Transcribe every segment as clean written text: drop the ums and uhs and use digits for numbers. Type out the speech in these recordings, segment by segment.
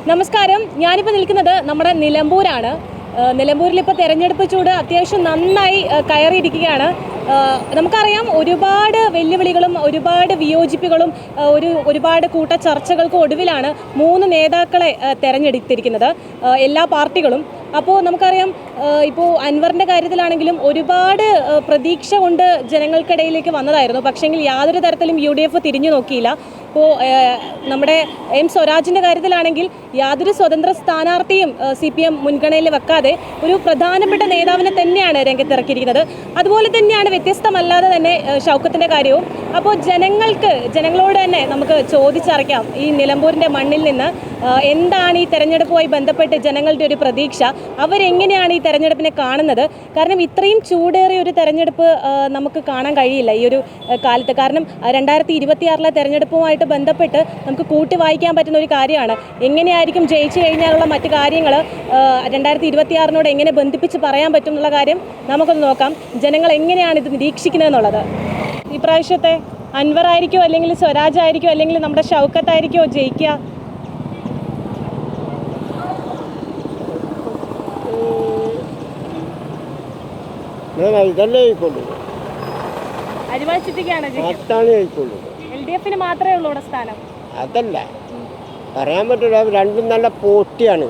നമസ്കാരം. ഞാനിപ്പോൾ നിൽക്കുന്നത് നമ്മുടെ നിലമ്പൂരാണ്. നിലമ്പൂരിൽ ഇപ്പോൾ തെരഞ്ഞെടുപ്പ് ചൂട് അത്യാവശ്യം നന്നായി കയറിയിരിക്കുകയാണ്. നമുക്കറിയാം, ഒരുപാട് വെല്ലുവിളികളും ഒരുപാട് വിയോജിപ്പുകളും ഒരുപാട് കൂട്ടച്ചർച്ചകൾക്കും ഒടുവിലാണ് 3 നേതാക്കളെ തെരഞ്ഞെടുത്തിരിക്കുന്നത്, എല്ലാ പാർട്ടികളും. അപ്പോൾ നമുക്കറിയാം, ഇപ്പോൾ അൻവറിൻ്റെ കാര്യത്തിലാണെങ്കിലും ഒരുപാട് പ്രതീക്ഷ കൊണ്ട് ജനങ്ങൾക്കിടയിലേക്ക് വന്നതായിരുന്നു. പക്ഷേങ്കിൽ യാതൊരു തരത്തിലും UDF തിരിഞ്ഞു നോക്കിയില്ല. ഇപ്പോൾ നമ്മുടെ എം സ്വരാജിൻ്റെ കാര്യത്തിലാണെങ്കിൽ യാതൊരു സ്വതന്ത്ര സ്ഥാനാർത്ഥിയും CPM മുൻഗണനയിൽ വെക്കാതെ ഒരു പ്രധാനപ്പെട്ട നേതാവിനെ തന്നെയാണ് രംഗത്തിറക്കിയിരിക്കുന്നത്. അതുപോലെ തന്നെയാണ് വ്യത്യസ്തമല്ലാതെ തന്നെ ഷൗക്കത്തിൻ്റെ കാര്യവും. അപ്പോൾ ജനങ്ങളോട് തന്നെ നമുക്ക് ചോദിച്ചറിയാം, ഈ നിലമ്പൂരിൻ്റെ മണ്ണിൽ നിന്ന് എന്താണ് ഈ തെരഞ്ഞെടുപ്പുമായി ബന്ധപ്പെട്ട് ജനങ്ങളുടെ ഒരു പ്രതീക്ഷ, അവരെങ്ങനെയാണ് ഈ തെരഞ്ഞെടുപ്പിനെ കാണുന്നത്. കാരണം ഇത്രയും ചൂടേറിയ ഒരു തെരഞ്ഞെടുപ്പ് നമുക്ക് കാണാൻ കഴിയില്ല ഈ ഒരു കാലത്ത്. കാരണം 2026 തെരഞ്ഞെടുപ്പുമായിട്ട് ബന്ധപ്പെട്ട് നമുക്ക് കൂട്ടി വായിക്കാൻ പറ്റുന്ന ഒരു കാര്യമാണ്. എങ്ങനെയായിരിക്കും ജയിച്ചു കഴിഞ്ഞാലുള്ള മറ്റു കാര്യങ്ങൾ 2026 എങ്ങനെ ബന്ധിപ്പിച്ച് പറയാൻ പറ്റും എന്നുള്ള കാര്യം നമുക്കൊന്ന് നോക്കാം. ജനങ്ങൾ എങ്ങനെയാണ് ഇത് നിരീക്ഷിക്കുന്നത് എന്നുള്ളത്. ഇപ്രാവശ്യത്തെ അൻവർ ആയിരിക്കുമോ, അല്ലെങ്കിൽ സ്വരാജ് ആയിരിക്കുമോ, അല്ലെങ്കിൽ നമ്മുടെ ഷൗക്കത്തായിരിക്കുമോ ജയിക്കുക? LDF മാത്രമേ ഉള്ളൂ ഇവിടെ സ്ഥാനം. അതല്ല പറയാൻ പറ്റില്ല, രണ്ടും നല്ല പോട്ടിയാണ്.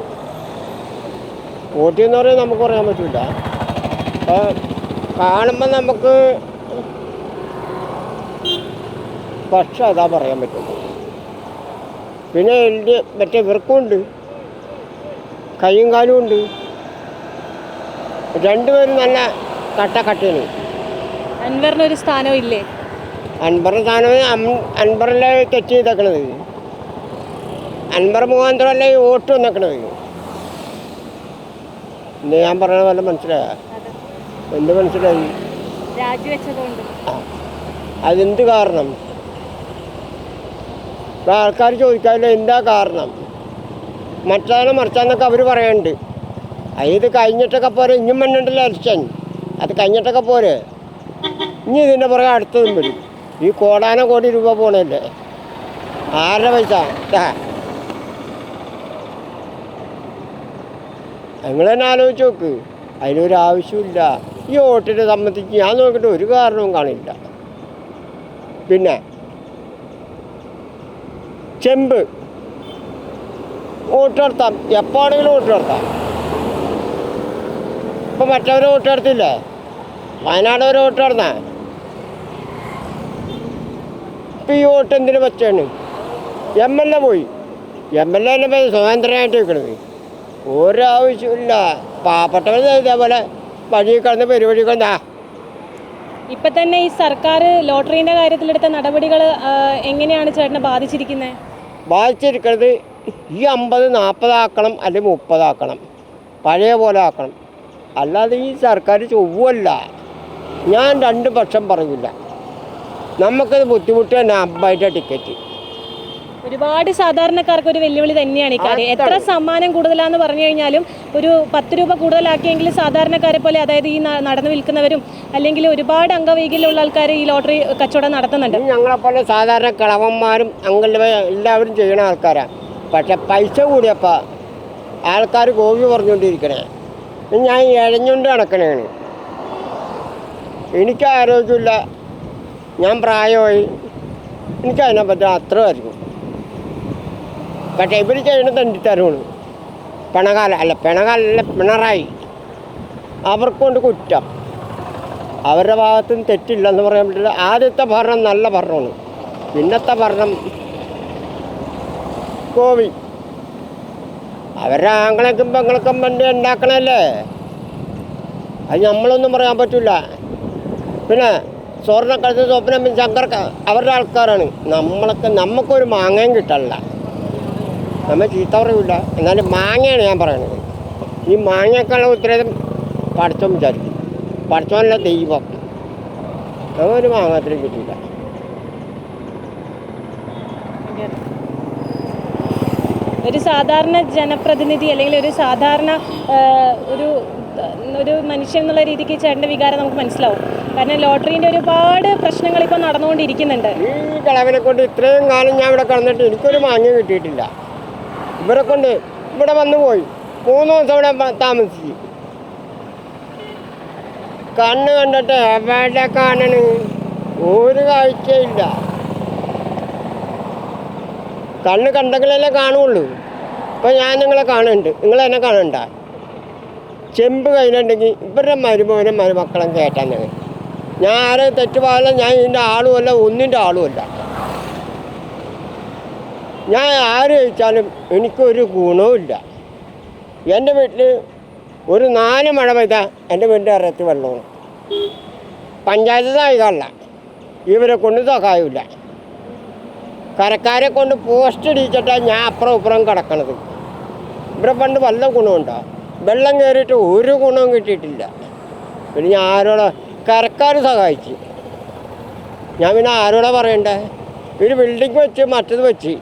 പോട്ടി എന്ന് പറയുന്നത് നമുക്ക് പറയാൻ പറ്റില്ല. അപ്പോൾ കാണുമ്പോൾ നമുക്ക് പക്ഷെ അതാ പറയാൻ പറ്റുള്ളൂ. പിന്നെ മറ്റേ ഇവർക്കും ഉണ്ട്, കൈയും കാലും ഉണ്ട്. രണ്ടുപേരും നല്ല കട്ടയാണ്. അൻവറിനൊരു സ്ഥാനവും ഇല്ലേ? അൻവറിൻ്റെ സ്ഥാനം അൻവറല്ലേ തെറ്റ് ചെയ്തേക്കണത്. അൻവർ മുഖാന്തരമല്ലേ ഈ വോട്ട് വന്നേക്കണത്. ഇന്ന് ഞാൻ പറയണ പോലെ മനസ്സിലായ എന്ത് മനസ്സിലായി? അതെന്ത് കാരണം? ഇപ്പം ആൾക്കാർ ചോദിക്കാറില്ല എന്താ കാരണം. മറിച്ചാന്നൊക്കെ അവർ പറയുന്നുണ്ട്. ഇത് കഴിഞ്ഞിട്ടൊക്കെ പോരെ, ഇനിയും വേണ്ടല്ലോ ഇലക്ഷൻ. അത് കഴിഞ്ഞിട്ടൊക്കെ പോരെ, ഇനി ഇതിൻ്റെ പുറകെ അടുത്തതും വരും. ഈ കോടാനകോടി രൂപ പോണല്ലേ, ആരുടെ പൈസ? നിങ്ങൾ തന്നെ ആലോചിച്ച് നോക്ക്. അതിനൊരു ആവശ്യമില്ല. ഈ വോട്ടിനെ സംബന്ധിച്ച് ഞാൻ നോക്കിയിട്ട് ഒരു കാരണവും കാണില്ല. പിന്നെ ചെമ്പ് വോട്ട് നടത്താം, എപ്പോഴാണെങ്കിലും വോട്ട് നടത്താം. ഇപ്പം മറ്റവരെ വോട്ട് നടത്തില്ലേ, വയനാട് വരെ വോട്ട് നടന്നാ. ഇപ്പം ഈ വോട്ട് എന്തിനു പറ്റാണ്? MLA പോയി, MLA തന്നെ സ്വതന്ത്രനായിട്ട് വെക്കണത്. ഒരാവശ്യമില്ല. പാവപ്പെട്ടവർ ഇതേപോലെ വഴി കിടന്ന് പരിപാടി കിടന്നാ. ഇപ്പം തന്നെ ഈ സർക്കാർ ലോട്ടറീൻ്റെ കാര്യത്തിലെടുത്ത നടപടികൾ എങ്ങനെയാണ് ചേട്ടനെ ബാധിച്ചിരിക്കുന്നത്? ബാധിച്ചിരിക്കുന്നത് ഈ 50-40 ആക്കണം, അല്ലെങ്കിൽ 30 ആക്കണം, പഴയ പോലെ ആക്കണം. അല്ലാതെ ഈ സർക്കാർ ചൊവ്വല്ല. ഞാൻ 2 പക്ഷം പറയില്ല. നമുക്കത് ബുദ്ധിമുട്ട് തന്നെ. 50 ടിക്കറ്റ് ഒരുപാട് സാധാരണക്കാർക്ക് ഒരു വെല്ലുവിളി തന്നെയാണ് ഈ കാര്യം. എത്ര സമ്മാനം കൂടുതലാന്ന് പറഞ്ഞു കഴിഞ്ഞാലും ഒരു 10 രൂപ കൂടുതലാക്കിയെങ്കിൽ സാധാരണക്കാരെ പോലെ, അതായത് ഈ നടന്നു വിൽക്കുന്നവരും അല്ലെങ്കിൽ ഒരുപാട് അംഗവൈകല്യമുള്ള ആൾക്കാർ ഈ ലോട്ടറി കച്ചവടം നടത്തുന്നുണ്ട്. ഞങ്ങളെപ്പോലെ സാധാരണ കളവന്മാരും എല്ലാവരും ചെയ്യണ ആൾക്കാരാണ്. പക്ഷെ പൈസ കൂടിയപ്പോൾ ആൾക്കാർ കോവി പറഞ്ഞുകൊണ്ടിരിക്കണേ. ഞാൻ ഇഴഞ്ഞുകൊണ്ട് നടക്കണേണ്. എനിക്ക് ആരോഗ്യമില്ല, ഞാൻ പ്രായമായി, എനിക്കതിനെപ്പറ്റി അത്രമായിരിക്കും. പക്ഷേ ഇവർ ചെയ്യണത് തെണ്ടിത്തരമാണ്. പിണറായി അവർക്കൊണ്ട് കുറ്റം. അവരുടെ ഭാഗത്തുനിന്ന് തെറ്റില്ലെന്ന് പറയാൻ പറ്റില്ല. ആദ്യത്തെ ഭരണം നല്ല ഭരണമാണ്, പിന്നത്തെ ഭരണം കോവി. അവരുടെ ആങ്ങളെക്കും പെങ്ങളെക്കും വേണ്ടി ഉണ്ടാക്കണല്ലേ, അത് നമ്മളൊന്നും പറയാൻ പറ്റില്ല. പിന്നെ സ്വർണ്ണക്കടത്ത് സ്വപ്നം ശങ്കർ അവരുടെ ആൾക്കാരാണ്. നമുക്കൊരു മാങ്ങയും കിട്ടല്ല. നമ്മൾ ചീത്ത പറയില്ല, എന്നാലും മാങ്ങയാണ് ഞാൻ പറയുന്നത്. ഈ മാങ്ങയൊക്കെയുള്ള ഉത്തരവാദിത്തം പഠിച്ചോൻ വിചാരിക്കും. പഠിച്ചോനല്ല ദൈവം. ഒരു മാങ്ങ അത്രയും കിട്ടില്ല. ഒരു സാധാരണ ജനപ്രതിനിധി അല്ലെങ്കിൽ ഒരു സാധാരണ ഒരു മനുഷ്യൻ എന്നുള്ള രീതിക്ക് ചേട്ടൻ്റെ വികാരം നമുക്ക് മനസ്സിലാവും. കാരണം ലോട്ടറീൻ്റെ ഒരുപാട് പ്രശ്നങ്ങൾ ഇപ്പോൾ നടന്നുകൊണ്ടിരിക്കുന്നുണ്ട്. ഈ കളവിനെ കൊണ്ട് ഇത്രയും കാലം ഞാൻ ഇവിടെ കിടന്നിട്ട് എനിക്കൊരു മാങ്ങ കിട്ടിയിട്ടില്ല. ഇവരെ കൊണ്ട് ഇവിടെ വന്നു പോയി 3 ദിവസം ഇവിടെ താമസിച്ചു. കണ്ണ് കണ്ടിട്ട് എവിടെ കാണണ്, ഒരു കാഴ്ചയില്ല. കണ്ണ് കണ്ടെങ്കിലല്ലേ കാണുള്ളൂ. ഇപ്പം ഞാൻ നിങ്ങളെ കാണുന്നുണ്ട്, നിങ്ങളെന്നെ കാണണ്ട. ചെമ്പ് കയ്യിലുണ്ടെങ്കിൽ ഇവരുടെ മരുമോനും മരുമക്കളും കയറ്റാൻ ഞങ്ങൾ. ഞാൻ ആരെയും തെറ്റുപാടില്ല, ഞാൻ ഇതിൻ്റെ ആളുമല്ല, ഒന്നിൻ്റെ ആളുമല്ല. ഞാൻ ആര് ചോദിച്ചാലും എനിക്കൊരു ഗുണവുമില്ല. എൻ്റെ വീട്ടിൽ ഒരു 4 മഴ പെയ്താൽ എൻ്റെ വീടിൻ്റെ ഇറത്തി വെള്ളവും. പഞ്ചായത്ത് സഹായിക്കാറില്ല, ഇവരെ കൊണ്ട് സഹായമില്ല. കരക്കാരെ കൊണ്ട് പോസ്റ്റ് ഇടിച്ചിട്ടാണ് ഞാൻ അപ്പുറം ഇപ്പുറം കിടക്കണത്. ഇവിടെ പണ്ട് വല്ല ഗുണമുണ്ടോ? വെള്ളം കയറിയിട്ട് ഒരു ഗുണവും കിട്ടിയിട്ടില്ല. പിന്നെ ഞാൻ ആരോടാ? കരക്കാർ സഹായിച്ച്, ഞാൻ പിന്നെ ആരോടാ പറയണ്ടേ? ഒരു ബിൽഡിങ് വെച്ച് മറ്റത് വെച്ച്,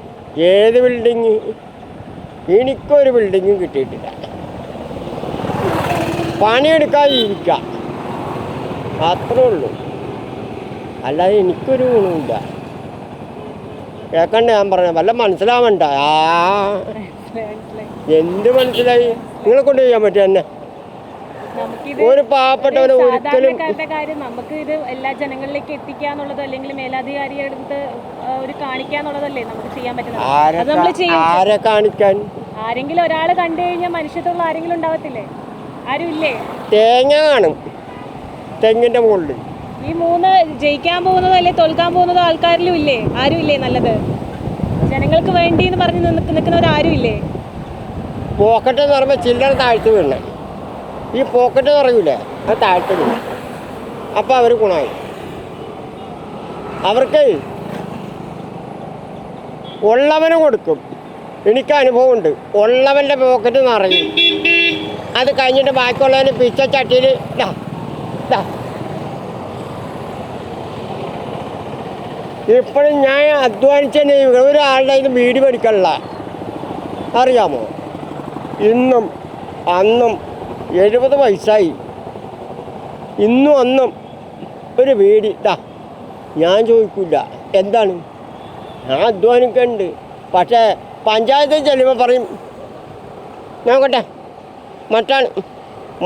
ഏത് ബിൽഡിങ്? എനിക്കൊരു ബിൽഡിങ്ങും കിട്ടിയിട്ടില്ല. പണിയെടുക്കാൻ ജീവിക്കാം, അത്രേ ഉള്ളൂ. അല്ലാതെ എനിക്കൊരു ഗുണമില്ല. കേൾക്കണ്ട ഞാൻ പറഞ്ഞ വല്ല മനസ്സിലാവണ്ട. എന്ത് മനസ്സിലായി? നിങ്ങളെ കൊണ്ട് ചെയ്യാൻ പറ്റും എന്നെ? ഒരു പാവപ്പെട്ടവരെ ഒരിക്കലും കാര്യം നമുക്ക് ഇത് എല്ലാ ജനങ്ങളിലേക്ക് എത്തിക്കാന്നുള്ളത്, അല്ലെങ്കിൽ മേലധികാരിയുടെ അടുത്ത് ഒരു കാണിക്കാന്നുള്ളതല്ലേ നമുക്ക് ചെയ്യാൻ പറ്റുന്നത്. ആരെ കാണിക്കാൻ? ആരെങ്കിലും ഒരാൾ കണ്ടു കഴിഞ്ഞാൽ മനുഷ്യത്തുള്ള ആരെങ്കിലും ഉണ്ടാവത്തില്ലേ? ആരും ഇല്ലേ? തേങ്ങ കാണും തെങ്ങിന്റെ മുകളിൽ. ഈ 3 ജയിക്കാൻ പോകുന്നതോ അല്ലെ തോൽക്കാൻ പോകുന്നതോ ആൾക്കാരിലും ഇല്ലേ? ആരും ഇല്ലേ? നല്ലത് ജനങ്ങൾക്ക് വേണ്ടി എന്ന് പറഞ്ഞ് നിൽക്കുന്നവരാരും ഇല്ലേ? പോക്കറ്റ് എന്ന് പറയുമ്പോൾ ചില്ലറ താഴ്ത്തു വീണേ, ഈ പോക്കറ്റ് നിറയൂലേ, അത് താഴ്ത്തു വീണ. അപ്പം അവർ ഗുണമായി. അവർക്ക് ഉള്ളവന് കൊടുക്കും. എനിക്ക് അനുഭവമുണ്ട്. ഉള്ളവൻ്റെ പോക്കറ്റ് നിറയും, അത് കഴിഞ്ഞിട്ട് ബാക്കിയുള്ളവന് പിച്ച ചട്ടിയിൽ ഇപ്പോഴും ഞാൻ അധ്വാനിച്ചതിന് ഒരാളുടെ ഇത് വീട് മേടിക്കണില്ല. അറിയാമോ? ഇന്നും അന്നും 70 വയസ്സായി, ഇന്നും അന്നും ഒരു വീട് ഞാൻ ചോദിക്കില്ല. എന്താണ്? ഞാൻ അധ്വാനിക്കുന്നുണ്ട്. പക്ഷേ പഞ്ചായത്തിൽ ചെല്ലുമ്പോൾ പറയും നോക്കട്ടെ മറ്റാണ്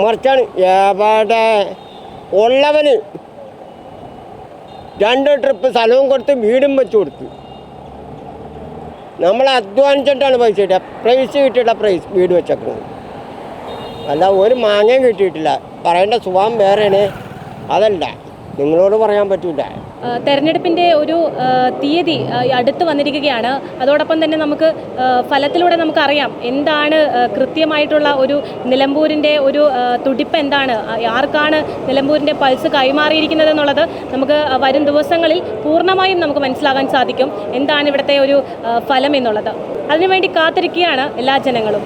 മറിച്ചാണ്. എവിടെ? ഉള്ളവന് 2 ട്രിപ്പ് സ്ഥലവും കൊടുത്ത് വീടും വെച്ച് കൊടുത്തു. നമ്മൾ അധ്വാനിച്ചിട്ടാണ് പൈസ കിട്ടുക. പ്രൈസ് കിട്ടിയിട്ട പ്രൈസ് വീട് വെച്ചേക്കുന്നത്. അല്ല ഒരു മാങ്ങയും കിട്ടിയിട്ടില്ല. പറയേണ്ട സ്വഭാവം വേറെയാണ്. അതല്ല, നിങ്ങളോട് പറയാൻ പറ്റില്ല. തെരഞ്ഞെടുപ്പിൻ്റെ ഒരു തീയതി അടുത്ത് വന്നിരിക്കുകയാണ്. അതോടൊപ്പം തന്നെ നമുക്ക് ഫലത്തിലൂടെ നമുക്കറിയാം എന്താണ് കൃത്യമായിട്ടുള്ള ഒരു നിലമ്പൂരിൻ്റെ ഒരു തുടിപ്പ് എന്താണ്, ആർക്കാണ് നിലമ്പൂരിൻ്റെ പൾസ് കൈമാറിയിരിക്കുന്നത് എന്നുള്ളത് നമുക്ക് വരും ദിവസങ്ങളിൽ പൂർണ്ണമായും നമുക്ക് മനസ്സിലാക്കാൻ സാധിക്കും എന്താണ് ഇവിടുത്തെ ഒരു ഫലം എന്നുള്ളത്. അതിനുവേണ്ടി കാത്തിരിക്കുകയാണ് എല്ലാ ജനങ്ങളും.